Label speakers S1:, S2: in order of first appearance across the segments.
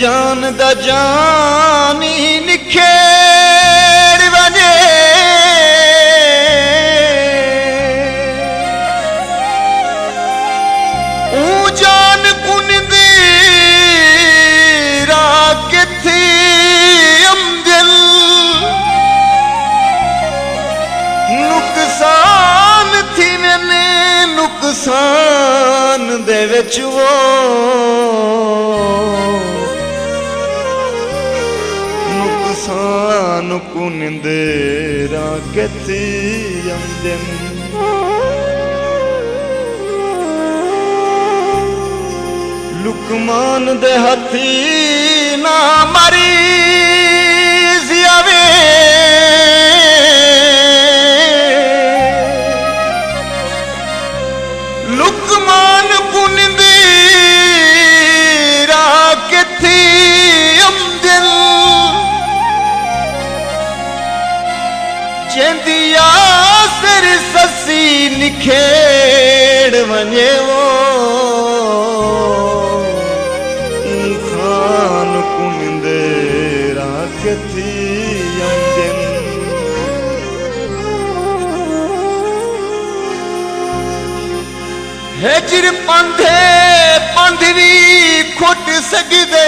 S1: जान दा जानी निखेड़ वजे जान कुन दी राग थी अमदिल नुकसान थी मैंने नुकसान दे विच वो नुकसान कुन दे राग थी अमदिल लुकमान दे हथी ना मरी जियावे लुकमान कुन दी राग थी अमदिल चेंदिया सिर ससी निखेड़ वने वो हेजर पंधे पंधवी खुट सकदे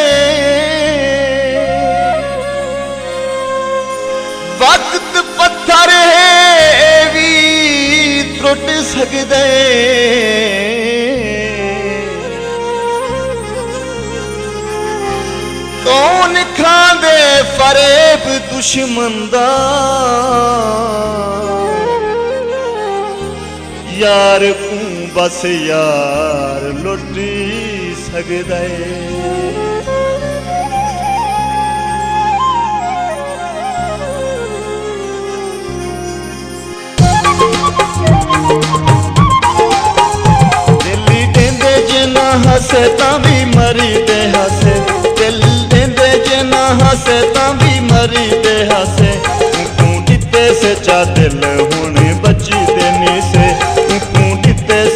S1: वक्त पत्थर है भी त्रुट सकदे कौन खांदे फरेब दुश्मन दा यार तू बस यार लुटी सकदा दिल्ली देंदे जे ना हसे तां भी मरी दे हसे दिल देंदे जे ना हसे तां भी मरी दे हसे तू दिते से चा दिल हुण बची देनी से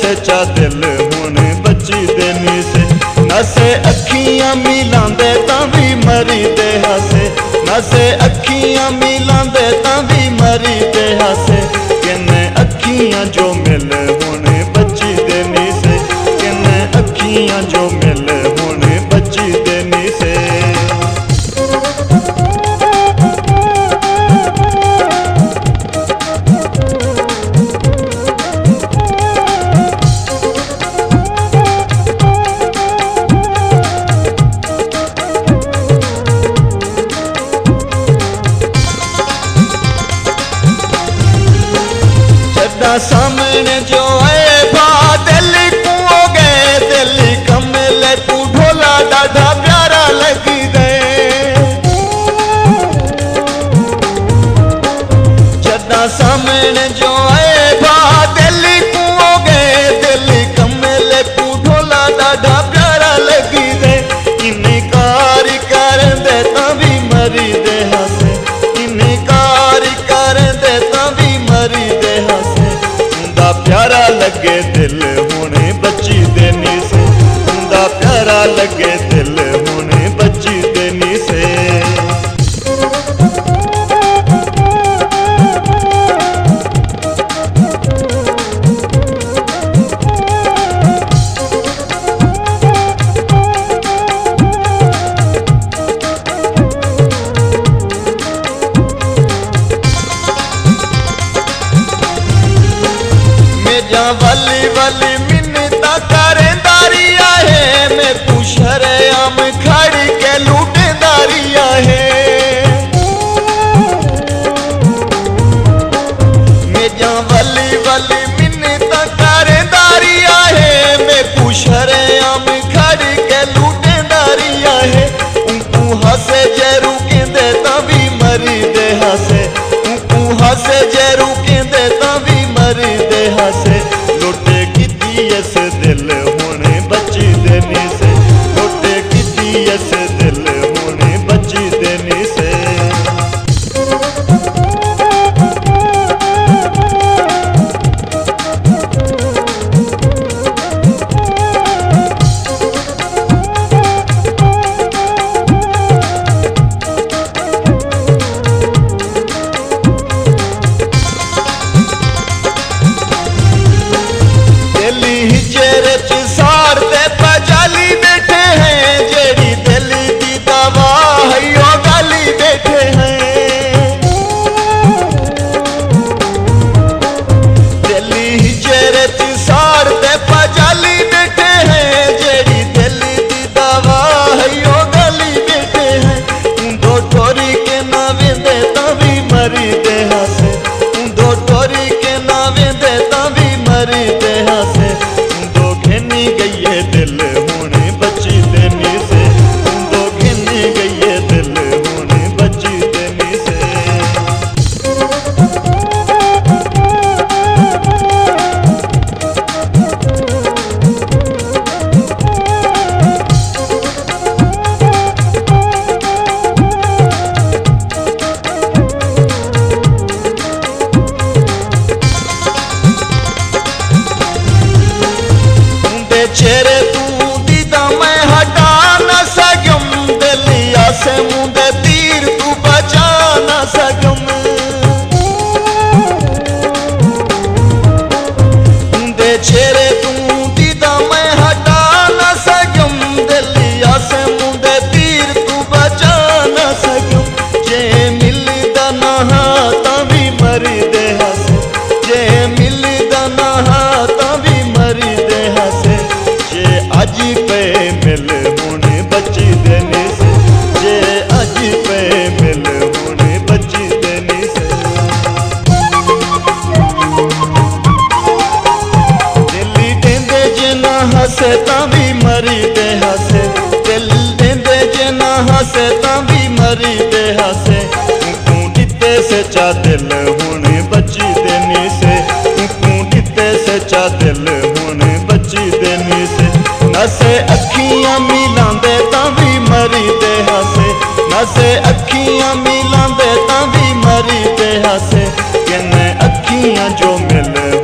S1: सच्चा दिल हुण बची देनी से नसे अखियां मिलांदे तां भी मरी दे हसे नसे अखियां मिलांदे तां भी मरी दे हसे किन्ने अखियां जो मिल हुण बची देनी से किन्ने अखियां जो मिल हुण बची देनी से सामने जो है बा दिल को हो गए दिल कमल तू ढोला डाढ़ा प्यारा लग दे जदा सामने जो है बा दिल को हो गए दिल कमल तू ढोला डाढ़ा प्यारा लग दे इनकार कर दे ता भी मरी दे हसे इनकार कर दे ता भी मरी दे हसे प्यारा लगे दिल हुणे बची देनी से उंदा प्यारा लगे दिल हुणे बची देनी से वली वली मिन्नता करेंदारिया है मैं तू शरेआम खड़ के लूटेंदारिया है मेरा वली वली मिन्नता करेंदारिया है मैं तू शरेआम खड़ के लूटेंदारिया है तू हसे जरू के देता भी मरी दे हसे तू हसे जरू के देता भी मरी दे हसे लुटे किती इस दिल हुणे बची देनी से लुटे किती इस दिल हुणे बची देनी से हसे तां भी मरी दे हसे, दिल देंदे जे ना हसे तां भी मरी दे हसे। तू दिते सच्चा दिल हुण बची देनी से, तू दिते सच्चा दिल हुण बची देनी से। नसे अखियां मिलांदे तां भी मरी दे हसे, नसे अखियां मिलांदे तां भी मरी दे हसे। किन अखियां जो मिल